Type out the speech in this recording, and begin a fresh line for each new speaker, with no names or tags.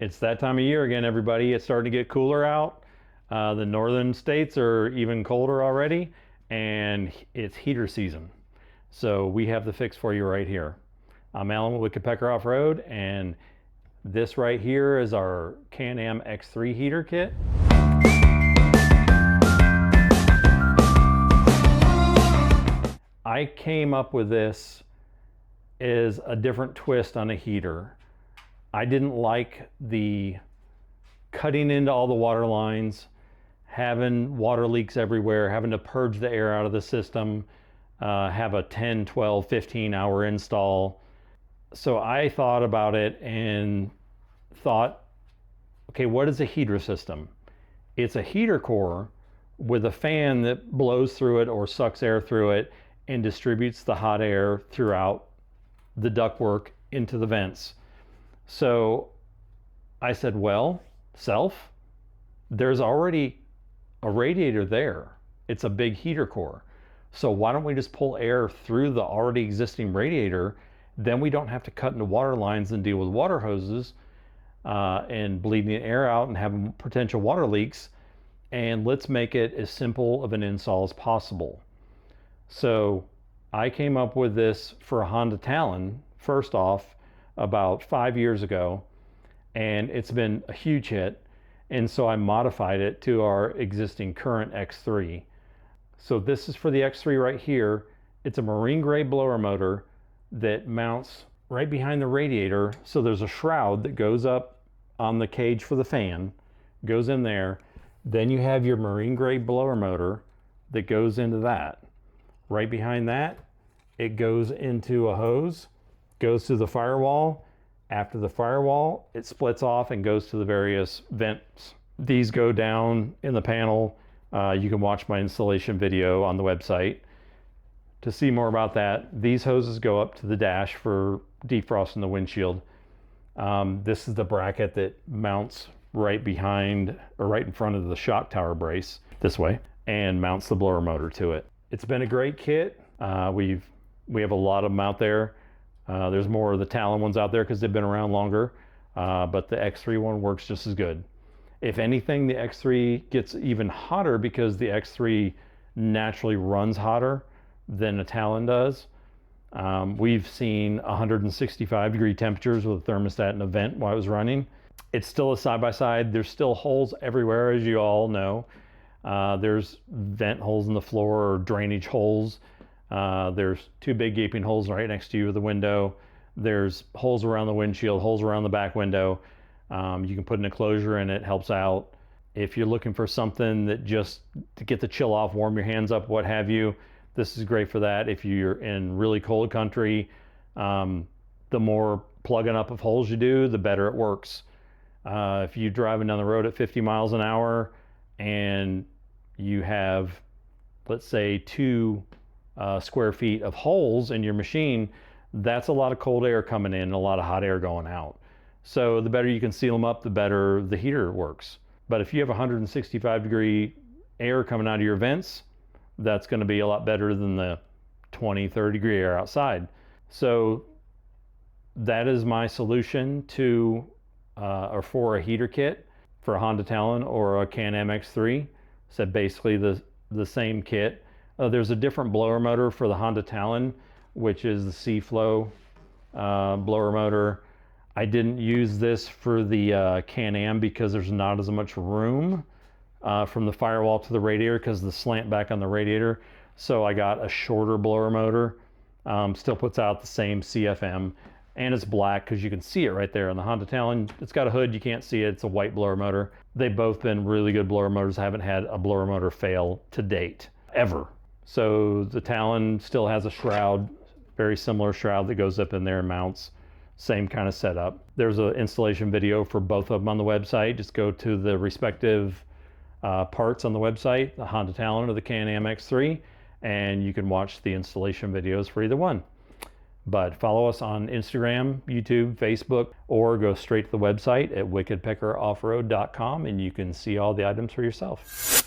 It's that time of year again, everybody. It's starting to get cooler out. The northern states are even colder already, and it's heater season. So we have the fix for you right here. I'm Alan with Wicked Pecker Off-Road, and this right here is our Can-Am X3 heater kit. I came up with this as a different twist on a heater. I didn't like the cutting into all the water lines, having water leaks everywhere, having to purge the air out of the system, have a 10, 12, 15 hour install. So I thought about it and thought, okay, what is a heater system? It's a heater core with a fan that blows through it or sucks air through it and distributes the hot air throughout the ductwork into the vents. So I said, well, there's already a radiator there. It's a big heater core. So why don't we just pull air through the already existing radiator? Then we don't have to cut into water lines and deal with water hoses and bleeding air out and having potential water leaks. And let's make it as simple of an install as possible. So I came up with this for a Honda Talon, first off, about 5 years ago, and it's been a huge hit. And so I modified it to our existing current X3. So this is for the X3 right here. It's a marine gray blower motor that mounts right behind the radiator. So there's a shroud that goes up on the cage for the fan, goes in there. Then you have your marine gray blower motor that goes into that. Right behind that, it goes into a hose, goes to the firewall. After the firewall, it splits off and goes to the various vents. These go down in the panel. You can watch my installation video on the website to see more about that. These hoses go up to the dash for defrosting the windshield. This is the bracket that mounts right behind or right in front of the shock tower brace this way and mounts the blower motor to it. It's been a great kit. We have a lot of them out there. There's more of the Talon ones out there because they've been around longer, but the X3 one works just as good. If anything, the X3 gets even hotter because the X3 naturally runs hotter than a Talon does. We've seen 165 degree temperatures with a thermostat and a vent while it was running. It's still a side-by-side. There's still holes everywhere, as you all know. There's vent holes in the floor or drainage holes. There's two big gaping holes right next to you with the window. There's holes around the windshield, holes around the back window. You can put an enclosure in it, helps out. If you're looking for something that just to get the chill off, warm your hands up, what have you, this is great for that. If you're in really cold country, the more plugging up of holes you do, the better it works. If you're driving down the road at 50 miles an hour and you have, let's say, 2 square feet of holes in your machine, that's a lot of cold air coming in and a lot of hot air going out. So the better you can seal them up, the better the heater works. But if you have 165 degree air coming out of your vents, that's going to be a lot better than the 20, 30 degree air outside. So that is my solution to or for a heater kit for a Honda Talon or a Can-Am X3. So basically the same kit. There's a different blower motor for the Honda Talon, which is the C-Flow blower motor. I didn't use this for the Can-Am because there's not as much room from the firewall to the radiator because of the slant back on the radiator. So I got a shorter blower motor. Still puts out the same CFM, and it's black because you can see it right there. On the Honda Talon, it's got a hood, you can't see it. It's a white blower motor. They've both been really good blower motors. I haven't had a blower motor fail to date, ever. So the Talon still has a shroud, very similar shroud that goes up in there and mounts. Same kind of setup. There's an installation video for both of them on the website. Just go to the respective parts on the website, the Honda Talon or the Can-Am X3, and you can watch the installation videos for either one. But follow us on Instagram, YouTube, Facebook, or go straight to the website at wickedpeckeroffroad.com and you can see all the items for yourself.